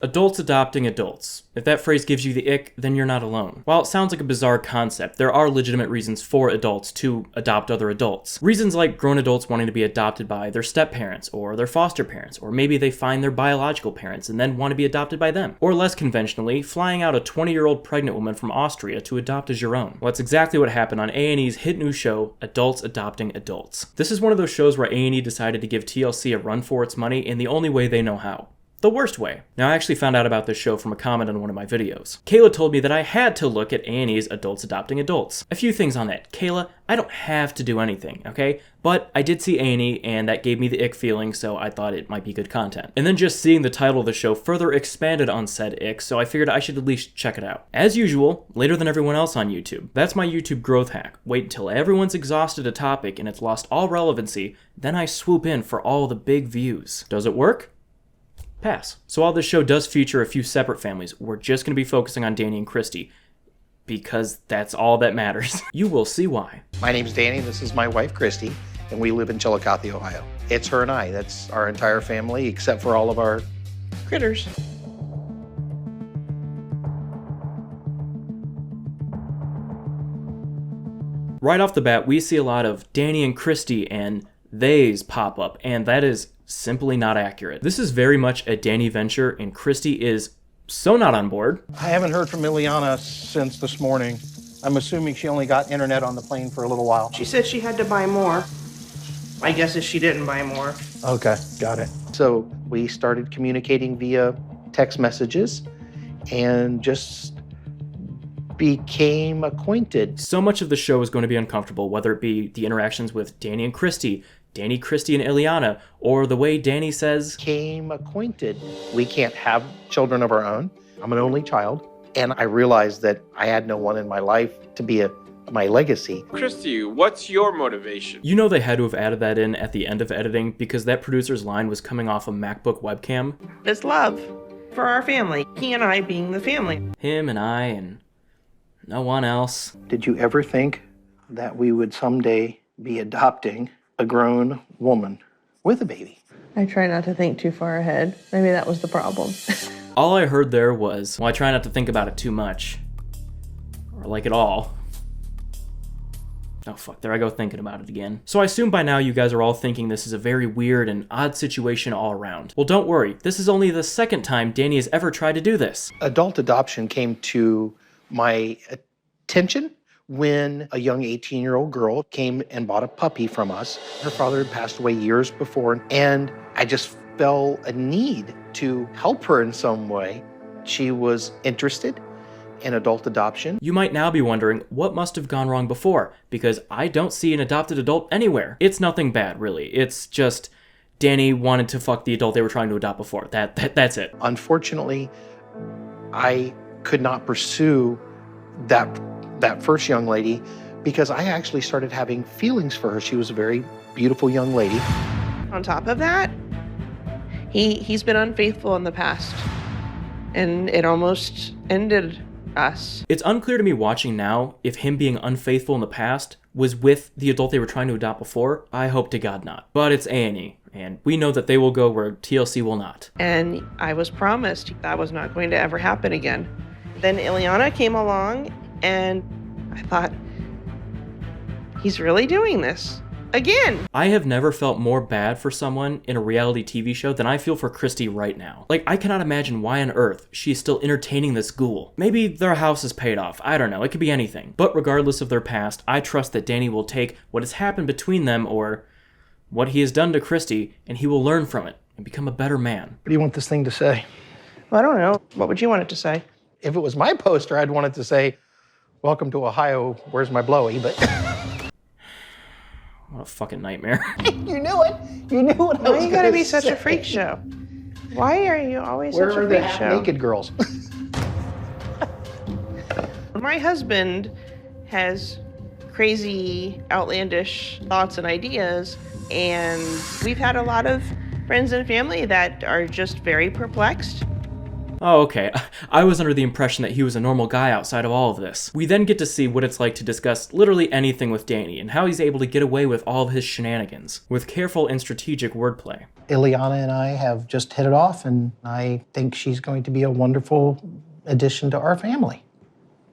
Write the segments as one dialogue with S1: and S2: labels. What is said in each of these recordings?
S1: Adults adopting adults. If that phrase gives you the ick, then you're not alone. While it sounds like a bizarre concept, there are legitimate reasons for adults to adopt other adults. Reasons like grown adults wanting to be adopted by their step-parents, or their foster parents, or maybe they find their biological parents and then want to be adopted by them. Or less conventionally, flying out a 20-year-old pregnant woman from Austria to adopt as your own. Well, that's exactly what happened on A&E's hit new show, Adults Adopting Adults. This is one of those shows where A&E decided to give TLC a run for its money in the only way they know how. The worst way. Now, I actually found out about this show from a comment on one of my videos. Kayla told me that I had to look at A&E's Adults Adopting Adults. A few things on that. Kayla, I don't have to do anything, okay? But I did see A&E, and that gave me the ick feeling, so I thought it might be good content. And then just seeing the title of the show further expanded on said ick, so I figured I should at least check it out. As usual, later than everyone else on YouTube. That's my YouTube growth hack. Wait until everyone's exhausted a topic and it's lost all relevancy, then I swoop in for all the big views. Does it work? Pass. So while this show does feature a few separate families, we're just going to be focusing on Danny and Christy, because that's all that matters. You will see why.
S2: My name's Danny, this is my wife Christy, and we live in Chillicothe, Ohio. It's her and I, that's our entire family, except for all of our critters.
S1: Right off the bat, we see a lot of Danny and Christy and theys pop up, and that is simply not accurate. This is very much a Danny venture, and Christy is so not on board.
S2: I haven't heard from Ileana since this morning. I'm assuming she only got internet on the plane for a little while.
S3: She said she had to buy more. My guess is she didn't buy more.
S2: Okay, got it. So we started communicating via text messages and just became acquainted.
S1: So much of the show is going to be uncomfortable, whether it be the interactions with Danny and Christy, Danny, Christy, and Ileana, or the way Danny says,
S2: became acquainted. We can't have children of our own. I'm an only child, and I realized that I had no one in my life to be my legacy.
S4: Christy, what's your motivation?
S1: You know they had to have added that in at the end of editing because that producer's line was coming off a MacBook webcam.
S3: It's love for our family. He and I being the family.
S1: Him and I and no one else.
S2: Did you ever think that we would someday be adopting a grown woman with a baby?
S5: I try not to think too far ahead. Maybe that was the problem.
S1: All I heard there was, well, I try not to think about it too much. Or like at all. Oh fuck, there I go thinking about it again. So I assume by now you guys are all thinking this is a very weird and odd situation all around. Well, don't worry, this is only the second time Danny has ever tried to do this.
S2: Adult adoption came to my attention when a young 18-year-old girl came and bought a puppy from us. Her father had passed away years before, and I just felt a need to help her in some way. She was interested in adult adoption.
S1: You might now be wondering what must have gone wrong before, because I don't see an adopted adult anywhere. It's nothing bad, really. It's just Danny wanted to fuck the adult they were trying to adopt before. That's it.
S2: Unfortunately, I could not pursue that first young lady because I actually started having feelings for her. She was a very beautiful young lady.
S3: On top of that, he's been unfaithful in the past, and it almost ended us.
S1: It's unclear to me watching now if him being unfaithful in the past was with the adult they were trying to adopt before. I hope to God not. But it's A&E, and we know that they will go where TLC will not.
S3: And I was promised that was not going to ever happen again. Then Ileana came along, and I thought, he's really doing this again.
S1: I have never felt more bad for someone in a reality TV show than I feel for Christy right now. Like, I cannot imagine why on earth she's still entertaining this ghoul. Maybe their house is paid off, I don't know, it could be anything. But regardless of their past, I trust that Danny will take what has happened between them, or what he has done to Christy, and he will learn from it and become a better man.
S2: What do you want this thing to say?
S3: Well, I don't know. What would you want it to say?
S2: If it was my poster, I'd want it to say, "Welcome to Ohio, where's my blowy?" But
S1: what a fucking nightmare.
S2: You knew it. You knew what I was
S3: Why you gotta be
S2: say.
S3: such a freak show? Why are you always
S2: Where
S3: such a
S2: are the
S3: freak show?
S2: half-naked girls?
S3: My husband has crazy, outlandish thoughts and ideas, and we've had a lot of friends and family that are just very perplexed.
S1: Oh, okay. I was under the impression that he was a normal guy outside of all of this. We then get to see what it's like to discuss literally anything with Danny and how he's able to get away with all of his shenanigans, with careful and strategic wordplay.
S2: Ileana and I have just hit it off, and I think she's going to be a wonderful addition to our family.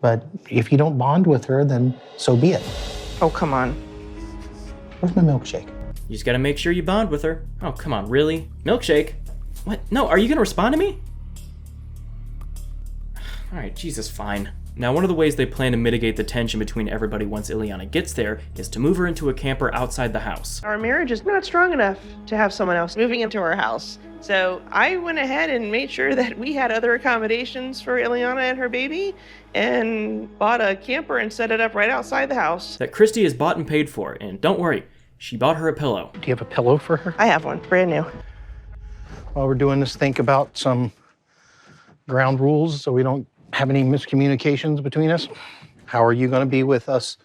S2: But if you don't bond with her, then so be it.
S3: Oh, come on.
S2: Where's my milkshake?
S1: You just gotta make sure you bond with her. Oh, come on, really? Milkshake? What? No, are you gonna respond to me? Alright, Jesus, fine. Now, one of the ways they plan to mitigate the tension between everybody once Ileana gets there is to move her into a camper outside the house.
S3: Our marriage is not strong enough to have someone else moving into our house. So I went ahead and made sure that we had other accommodations for Ileana and her baby and bought a camper and set it up right outside the house.
S1: That Christy has bought and paid for, and don't worry, she bought her a pillow.
S2: Do you have a pillow for her?
S3: I have one, brand new.
S2: While we're doing this, think about some ground rules so we don't have any miscommunications between us. How are you going to be with us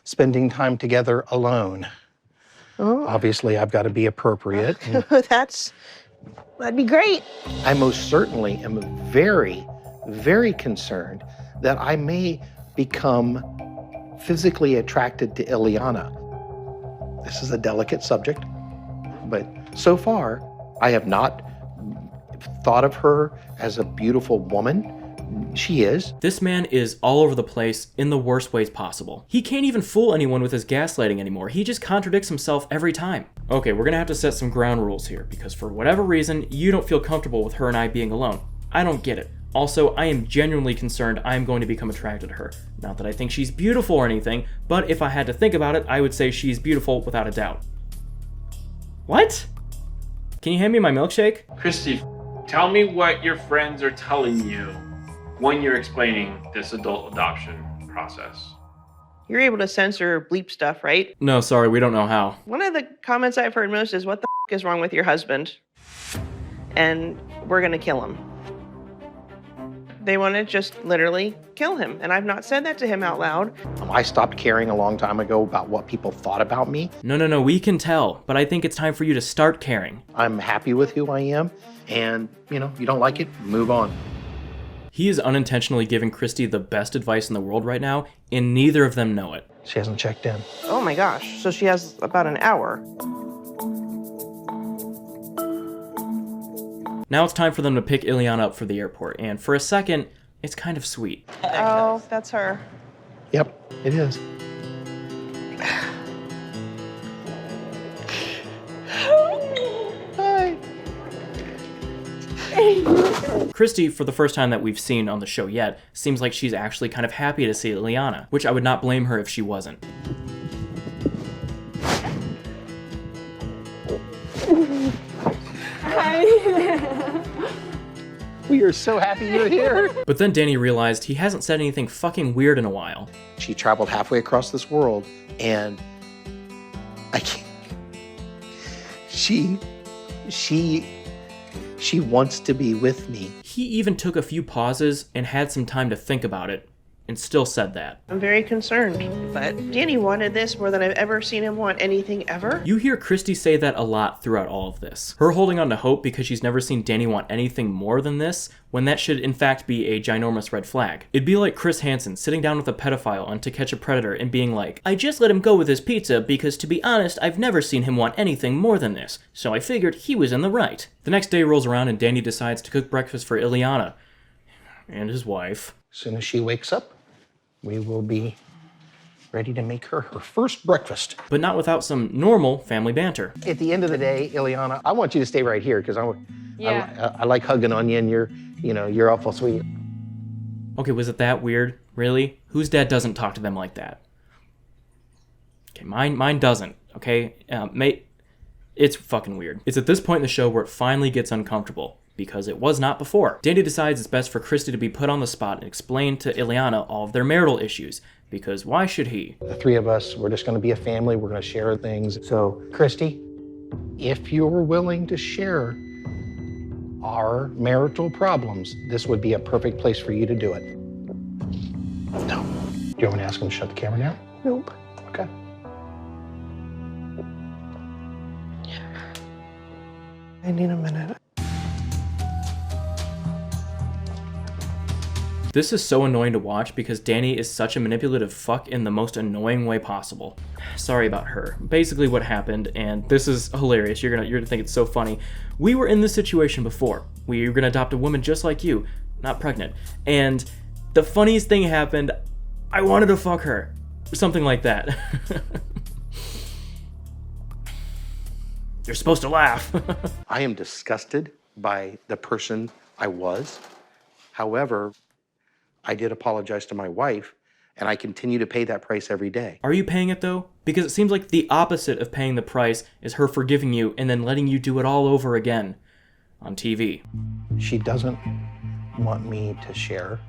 S2: spending time together alone?
S3: Oh.
S2: Obviously, I've got to be appropriate.
S3: That'd be great.
S2: I most certainly am very, very concerned that I may become physically attracted to Ileana. This is a delicate subject, but so far, I have not thought of her as a beautiful woman. She is.
S1: This man is all over the place in the worst ways possible. He can't even fool anyone with his gaslighting anymore. He just contradicts himself every time. Okay, we're gonna have to set some ground rules here, because for whatever reason, you don't feel comfortable with her and I being alone. I don't get it. Also, I am genuinely concerned I'm going to become attracted to her. Not that I think she's beautiful or anything, but if I had to think about it, I would say she's beautiful without a doubt. What? Can you hand me my milkshake?
S4: Christy, tell me what your friends are telling you when you're explaining this adult adoption process.
S3: You're able to censor bleep stuff, right?
S1: No, sorry, we don't know how.
S3: One of the comments I've heard most is, what the is wrong with your husband? And we're gonna kill him. They want to just literally kill him. And I've not said that to him out loud.
S2: I stopped caring a long time ago about what people thought about me.
S1: No, we can tell, but I think it's time for you to start caring.
S2: I'm happy with who I am, and, you don't like it, move on.
S1: He is unintentionally giving Christy the best advice in the world right now, and neither of them know it.
S2: She hasn't checked in.
S3: Oh my gosh. So she has about an hour.
S1: Now it's time for them to pick Ileana up for the airport, and for a second, it's kind of sweet.
S3: Oh, that's her.
S2: Yep, it is. Hi.
S1: Christy, for the first time that we've seen on the show yet, seems like she's actually kind of happy to see Ileana, which I would not blame her if she wasn't.
S2: We are so happy you're here.
S1: But then Danny realized he hasn't said anything fucking weird in a while.
S2: She traveled halfway across this world, and I can't. She wants to be with me.
S1: He even took a few pauses and had some time to think about it, and still said that.
S3: I'm very concerned, but Danny wanted this more than I've ever seen him want anything ever.
S1: You hear Christy say that a lot throughout all of this. Her holding on to hope because she's never seen Danny want anything more than this, when that should in fact be a ginormous red flag. It'd be like Chris Hansen sitting down with a pedophile on To Catch a Predator and being like, I just let him go with his pizza because, to be honest, I've never seen him want anything more than this, so I figured he was in the right. The next day rolls around and Danny decides to cook breakfast for Ileana and his wife.
S2: As soon as she wakes up, we will be ready to make her first breakfast.
S1: But not without some normal family banter.
S2: At the end of the day, Ileana, I want you to stay right here because I like hugging on you, and you're awful sweet.
S1: Okay, was it that weird? Really? Whose dad doesn't talk to them like that? Okay, mine doesn't, okay? It's fucking weird. It's at this point in the show where it finally gets uncomfortable, because it was not before. Danny decides it's best for Christy to be put on the spot and explain to Ileana all of their marital issues, because why should he?
S2: The three of us, we're just going to be a family. We're going to share things. So, Christy, if you're willing to share our marital problems, this would be a perfect place for you to do it. No. Do you want me to ask him to shut the camera down?
S3: Nope.
S2: Okay.
S3: I need a minute.
S1: This is so annoying to watch because Danny is such a manipulative fuck in the most annoying way possible. Sorry about her. Basically what happened, and this is hilarious, you're gonna think it's so funny. We were in this situation before. We were gonna adopt a woman just like you, not pregnant. And the funniest thing happened, I wanted to fuck her. Something like that. You're supposed to laugh.
S2: I am disgusted by the person I was. However, I did apologize to my wife, and I continue to pay that price every day.
S1: Are you paying it though? Because it seems like the opposite of paying the price is her forgiving you and then letting you do it all over again on TV.
S2: She doesn't want me to share.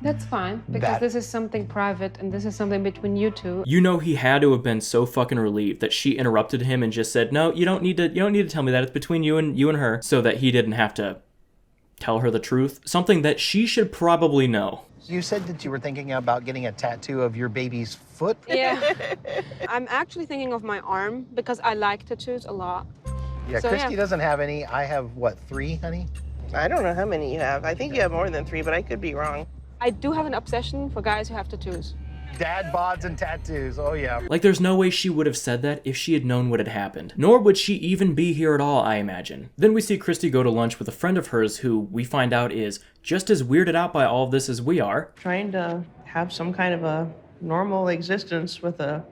S6: That's fine, because this is something private and this is something between you two.
S1: You know he had to have been so fucking relieved that she interrupted him and just said, "No, you don't need to tell me that. It's between you and her," so that he didn't have to tell her the truth. Something that she should probably know.
S2: You said that you were thinking about getting a tattoo of your baby's foot?
S6: Yeah. I'm actually thinking of my arm because I like tattoos a lot.
S2: Yeah,
S6: So,
S2: Christy
S6: yeah.
S2: doesn't have any. I have, what, 3, honey?
S3: I don't know how many you have. I think you have more than 3, but I could be wrong.
S6: I do have an obsession for guys who have tattoos.
S2: Dad bods and tattoos, oh yeah.
S1: Like, there's no way she would have said that if she had known what had happened. Nor would she even be here at all, I imagine. Then we see Christy go to lunch with a friend of hers who we find out is just as weirded out by all of this as we are.
S3: Trying to have some kind of a normal existence with a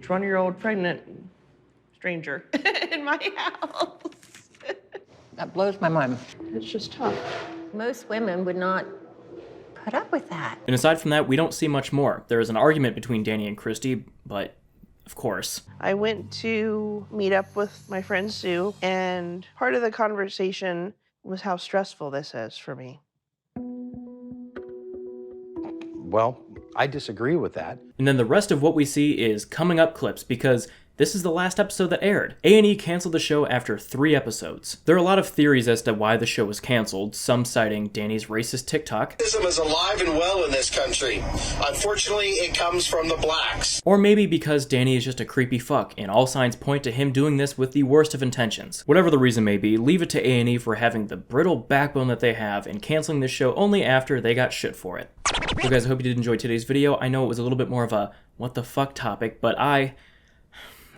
S3: 20-year-old pregnant stranger in my house.
S7: That blows my mind.
S3: It's just tough.
S7: Most women would not put up with that.
S1: And aside from that, we don't see much more. There is an argument between Danny and Christy, but of course.
S3: I went to meet up with my friend Sue, and part of the conversation was how stressful this is for me.
S2: Well, I disagree with that.
S1: And then the rest of what we see is coming up clips because this is the last episode that aired. A&E canceled the show after 3 episodes. There are a lot of theories as to why the show was canceled, some citing Danny's racist TikTok.
S8: Racism is alive and well in this country. Unfortunately, it comes from the blacks.
S1: Or maybe because Danny is just a creepy fuck, and all signs point to him doing this with the worst of intentions. Whatever the reason may be, leave it to A&E for having the brittle backbone that they have and canceling this show only after they got shit for it. So guys, I hope you did enjoy today's video. I know it was a little bit more of a what the fuck topic, but I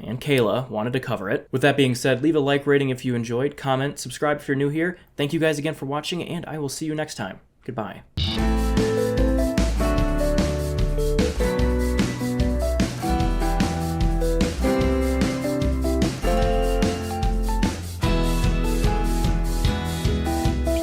S1: and Kayla wanted to cover it. With that being said, leave a like rating if you enjoyed, comment, subscribe if you're new here. Thank you guys again for watching, and I will see you next time. Goodbye.